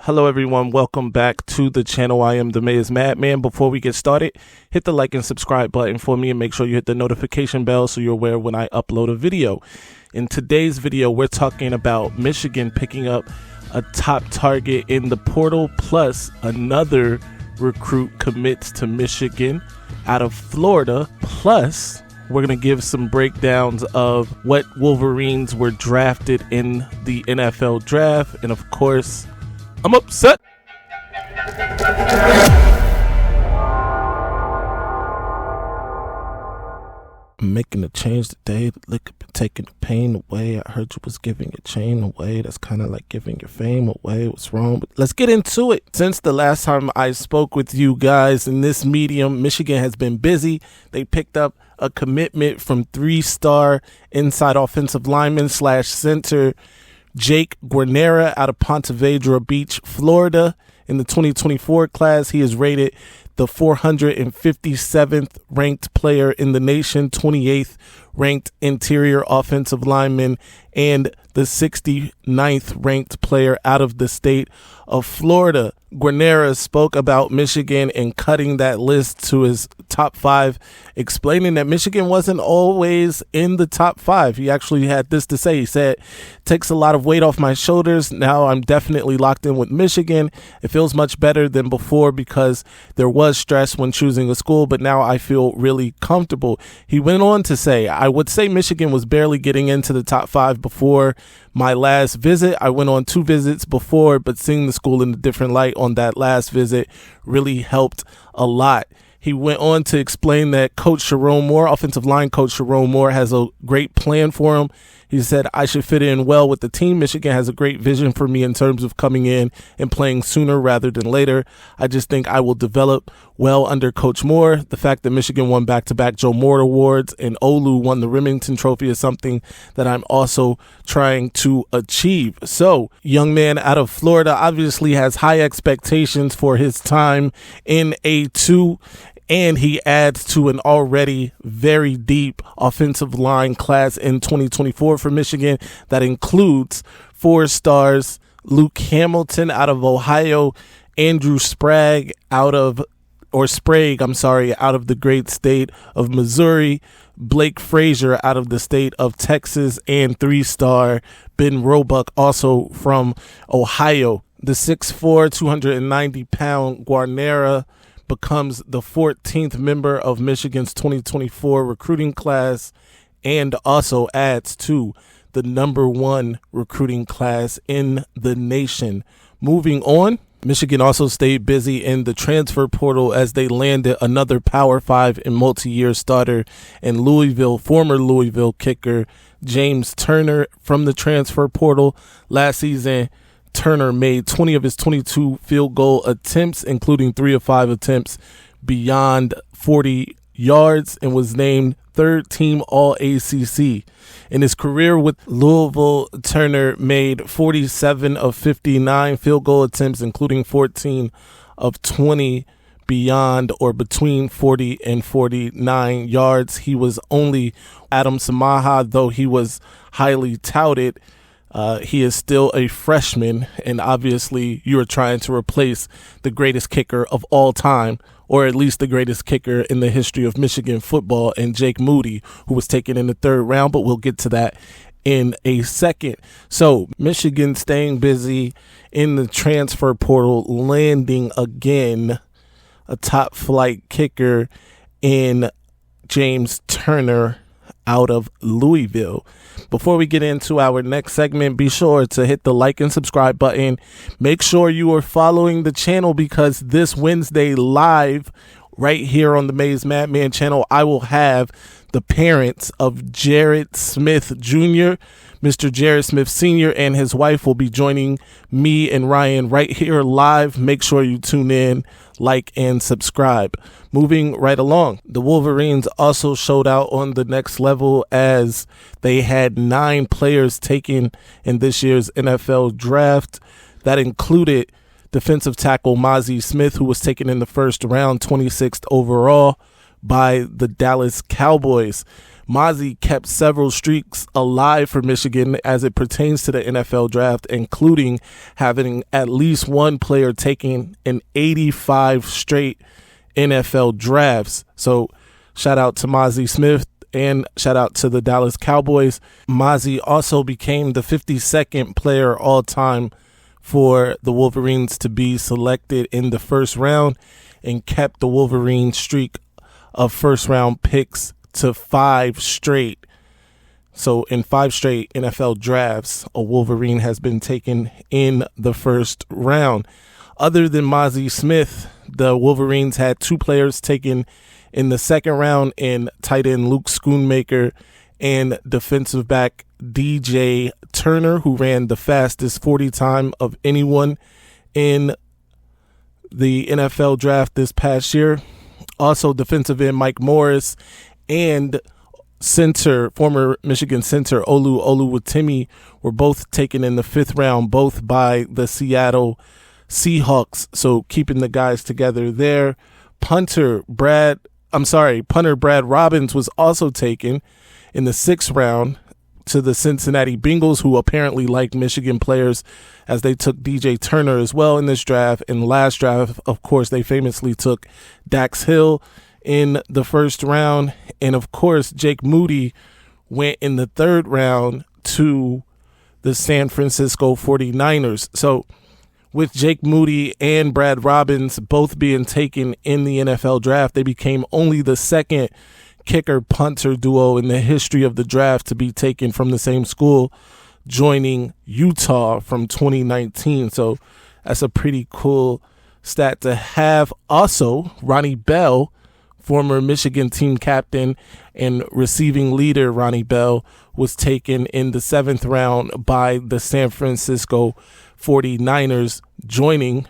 Hello everyone, welcome back to the channel. I am the Maize Madman. Before we get started, hit the like and subscribe button for me and make sure you hit the notification bell so you're aware when I upload a video. In today's video, we're talking about Michigan picking up a top target in the portal, plus another recruit commits to Michigan out of Florida, plus we're going to give some breakdowns of what Wolverines were drafted in the NFL draft, and of course, I'm upset. I'm making a change today. Look, taking the pain away. I heard you was giving your chain away. That's kind of like giving your fame away. What's wrong? But let's get into it. Since the last time I spoke with you guys in this medium, Michigan has been busy. They picked up a commitment from 3-star inside offensive lineman / center Jake Guarnera out of Ponte Vedra Beach, Florida. In the 2024 class, he is rated the 457th ranked player in the nation, 28th ranked interior offensive lineman, and the 69th ranked player out of the state of Florida. Guarnera spoke about Michigan and cutting that list to his top 5, explaining that Michigan wasn't always in the top 5. He actually had this to say. He said, "Takes a lot of weight off my shoulders. Now I'm definitely locked in with Michigan. It feels much better than before because there was stress when choosing a school, but now I feel really comfortable." He went on to say, "I would say Michigan was barely getting into the top 5 before my last visit. I went on 2 visits before, but seeing the school in a different light on that last visit really helped a lot." He went on to explain that Coach Sharon Moore, offensive line coach Sharon Moore, has a great plan for him. He said, "I should fit in well with the team. Michigan has a great vision for me in terms of coming in and playing sooner rather than later. I just think I will develop well under Coach Moore. The fact that Michigan won back-to-back Joe Moore Awards and Olu won the Remington Trophy is something that I'm also trying to achieve." So, young man out of Florida obviously has high expectations for his time in A2. And he adds to an already very deep offensive line class in 2024 for Michigan that includes 4 stars, Luke Hamilton out of Ohio, Andrew Sprague out of the great state of Missouri, Blake Frazier out of the state of Texas, and 3-star Ben Roebuck, also from Ohio. The 6'4", 290-pound Guarnera becomes the 14th member of Michigan's 2024 recruiting class and also adds to the #1 recruiting class in the nation. Moving on, Michigan also stayed busy in the transfer portal as they landed another Power 5 and multi-year starter in Louisville, former Louisville kicker James Turner from the transfer portal. Last season, Turner made 20 of his 22 field goal attempts, including 3 of 5 attempts beyond 40 yards, and was named 3rd team All-ACC. In his career with Louisville, Turner made 47 of 59 field goal attempts, including 14 of 20 beyond or between 40 and 49 yards. He was only Adam Samaha, though he was highly touted. He is still a freshman, and obviously you are trying to replace the greatest kicker of all time, or at least the greatest kicker in the history of Michigan football, and Jake Moody, who was taken in the 3rd round, but we'll get to that in a second. So Michigan staying busy in the transfer portal, landing again a top flight kicker in James Turner out of Louisville. Before we get into our next segment, be sure to hit the like and subscribe button. Make sure you are following the channel because this Wednesday live right here on the Maize Madman channel, I will have the parents of Jared Smith Jr., Mr. Jared Smith Sr., and his wife will be joining me and Ryan right here live. Make sure you tune in, like, and subscribe. Moving right along, the Wolverines also showed out on the next level as they had 9 players taken in this year's NFL draft. That included defensive tackle Maize Smith, who was taken in the 1st round, 26th overall by the Dallas Cowboys. Maize kept several streaks alive for Michigan as it pertains to the NFL draft, including having at least one player taking in 85 straight NFL drafts. So shout out to Maize Smith and shout out to the Dallas Cowboys. Maize also became the 52nd player all time for the Wolverines to be selected in the first round and kept the Wolverine streak of first round picks to 5 straight. So in 5 straight NFL drafts, a Wolverine has been taken in the first round. Other than Maize Smith, the Wolverines had 2 players taken in the second round in tight end Luke Schoonmaker and defensive back DJ Turner, who ran the fastest 40 time of anyone in the NFL draft this past year. Also, defensive end Mike Morris and former Michigan center Olu Oluwatimi were both taken in the 5th round, both by the Seattle Seahawks. So keeping the guys together there. Punter Brad Robbins was also taken in the 6th round to the Cincinnati Bengals, who apparently liked Michigan players, as they took DJ Turner as well in this draft. In the last draft, of course, they famously took Dax Hill in the 1st round. And of course, Jake Moody went in the 3rd round to the San Francisco 49ers. So with Jake Moody and Brad Robbins both being taken in the NFL draft, they became only the 2nd kicker-punter duo in the history of the draft to be taken from the same school, joining Utah from 2019. So that's a pretty cool stat to have. Also, Ronnie Bell, former Michigan team captain and receiving leader Ronnie Bell, was taken in the 7th round by the San Francisco 49ers, joining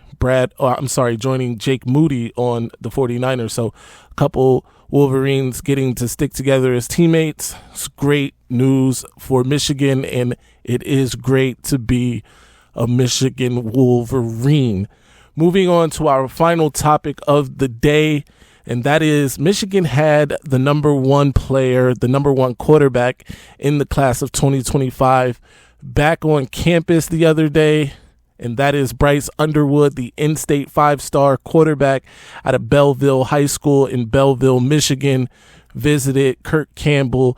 Jake Moody on the 49ers. So a couple Wolverines getting to stick together as teammates. It's great news for Michigan, and it is great to be a Michigan Wolverine. Moving on to our final topic of the day, and that is Michigan had the number 1 player, the number 1 quarterback in the class of 2025 back on campus the other day. And that is Bryce Underwood, the in-state 5-star quarterback out of Belleville High School in Belleville, Michigan, visited Kirk Campbell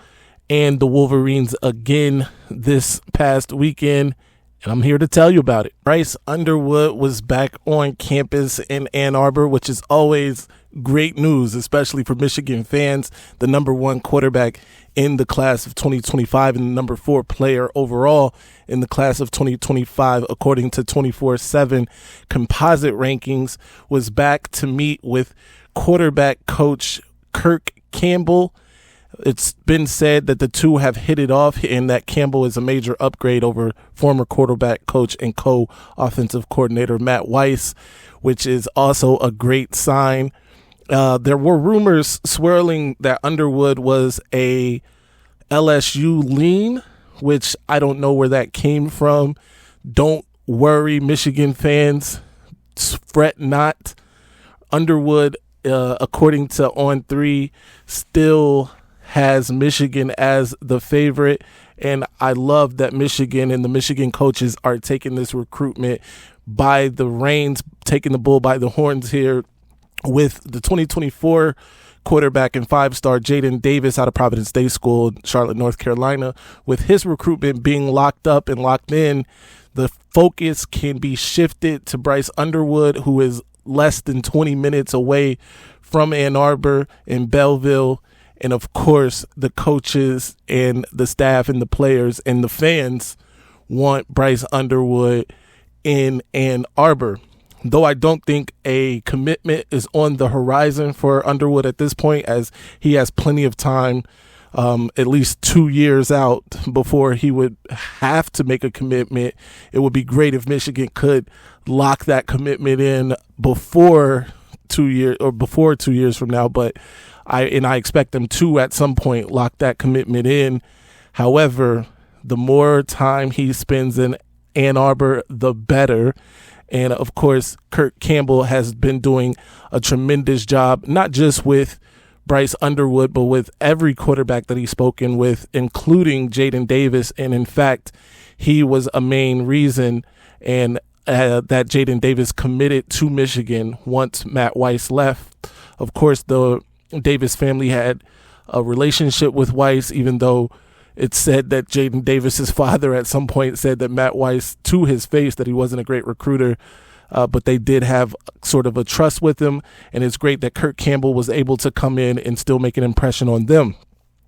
and the Wolverines again this past weekend. And I'm here to tell you about it. Bryce Underwood was back on campus in Ann Arbor, which is always great news, especially for Michigan fans. The number 1 quarterback in the class of 2025 and the number 4 player overall in the class of 2025, according to 24/7 composite rankings, was back to meet with quarterback coach Kirk Campbell. It's been said that the two have hit it off and that Campbell is a major upgrade over former quarterback coach and co-offensive coordinator Matt Weiss, which is also a great sign. There were rumors swirling that Underwood was a LSU lean, which I don't know where that came from. Don't worry, Michigan fans. Fret not. Underwood, according to On3, still has Michigan as the favorite. And I love that Michigan and the Michigan coaches are taking this recruitment by the reins, taking the bull by the horns here, with the 2024 quarterback and 5-star Jaden Davis out of Providence Day School, Charlotte, North Carolina. With his recruitment being locked up and locked in, the focus can be shifted to Bryce Underwood, who is less than 20 minutes away from Ann Arbor and Belleville. And of course, the coaches and the staff and the players and the fans want Bryce Underwood in Ann Arbor. Though I don't think a commitment is on the horizon for Underwood at this point, as he has plenty of time, at least 2 years out before he would have to make a commitment. It would be great if Michigan could lock that commitment in before 2 years from now, but I expect them to at some point lock that commitment in. However, the more time he spends in Ann Arbor, the better. And of course, Kirk Campbell has been doing a tremendous job, not just with Bryce Underwood, but with every quarterback that he's spoken with, including Jaden Davis. And in fact, he was a main reason and that Jaden Davis committed to Michigan once Matt Weiss left. Of course, the Davis family had a relationship with Weiss, even though it's said that Jaden Davis's father at some point said that Matt Weiss, to his face, that he wasn't a great recruiter. But they did have sort of a trust with him, and it's great that Kirk Campbell was able to come in and still make an impression on them.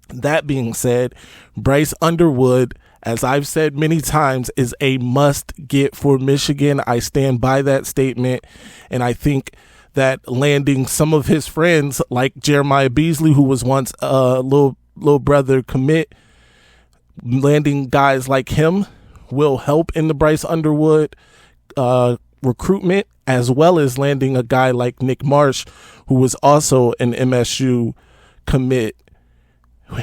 That being said, Bryce Underwood, as I've said many times, is a must-get for Michigan. I stand by that statement, and I think that landing some of his friends, like Jeremiah Beasley, who was once a little brother commit, landing guys like him will help in the Bryce Underwood recruitment, as well as landing a guy like Nick Marsh, who was also an MSU commit,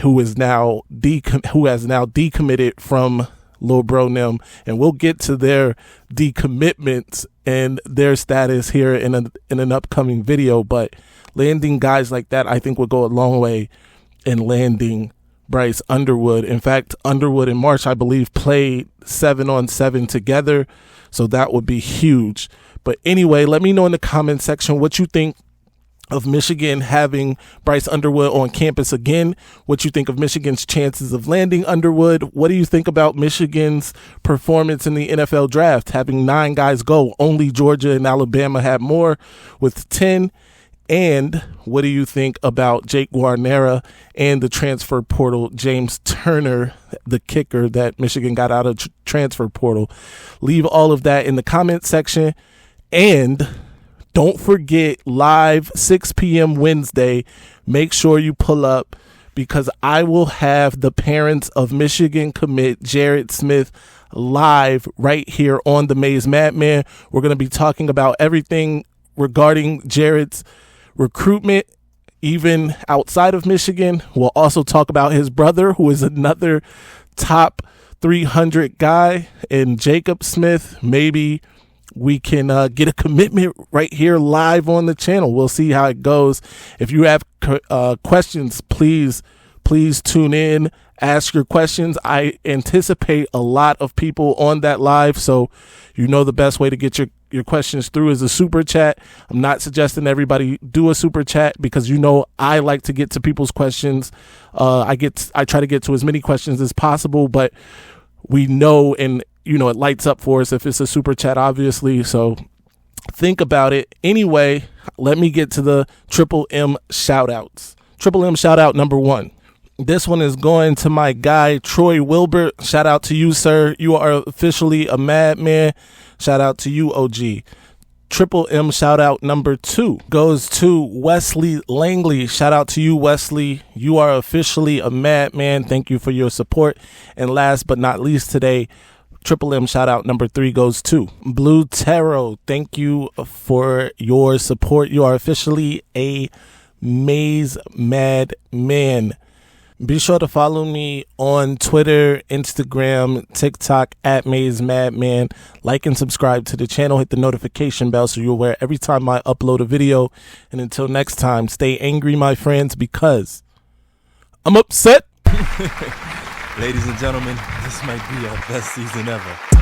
who has now decommitted from Lil Bro Nim, and we'll get to their decommitments and their status here in an upcoming video. But landing guys like that, I think, will go a long way in landing Bryce Underwood. In fact, Underwood and Marsh, I believe, played 7-on-7 together, so that would be huge. But anyway, let me know in the comment section what you think of Michigan having Bryce Underwood on campus again, what you think of Michigan's chances of landing Underwood. What do you think about Michigan's performance in the NFL draft, having 9 guys go? Only Georgia and Alabama had more with 10. And what do you think about Jake Guarnera and the transfer portal, James Turner, the kicker that Michigan got out of transfer portal? Leave all of that in the comment section. And don't forget, live 6 p.m. Wednesday, make sure you pull up, because I will have the parents of Michigan commit Jared Smith live right here on the Maize Madman. We're going to be talking about everything regarding Jared's recruitment, even outside of Michigan. We'll also talk about his brother, who is another top 300 guy, and Jacob Smith. Maybe we can get a commitment right here live on the channel. We'll see how it goes. If you have questions, please tune in, ask your questions. I anticipate a lot of people on that live, so you know the best way to get your questions through is a super chat. I'm not suggesting everybody do a super chat, because you know I like to get to people's questions. I try to get to as many questions as possible, but we know, and you know, it lights up for us if it's a super chat, obviously. So think about it. Anyway, let me get to the Triple M shout outs. Triple M shout out number 1. This one is going to my guy, Troy Wilbert. Shout out to you, sir. You are officially a madman. Shout out to you, OG. Triple M shout out number 2 goes to Wesley Langley. Shout out to you, Wesley. You are officially a madman. Thank you for your support. And last but not least today, Triple M shout out number 3 goes to Blue Tarot. Thank you for your support. You are officially a Maize Madman. Be sure to follow me on Twitter, Instagram, TikTok at Maize Madman. Like and subscribe to the channel. Hit the notification bell so you're aware every time I upload a video. And until next time, stay angry, my friends, because I'm upset. Ladies and gentlemen, this might be our best season ever.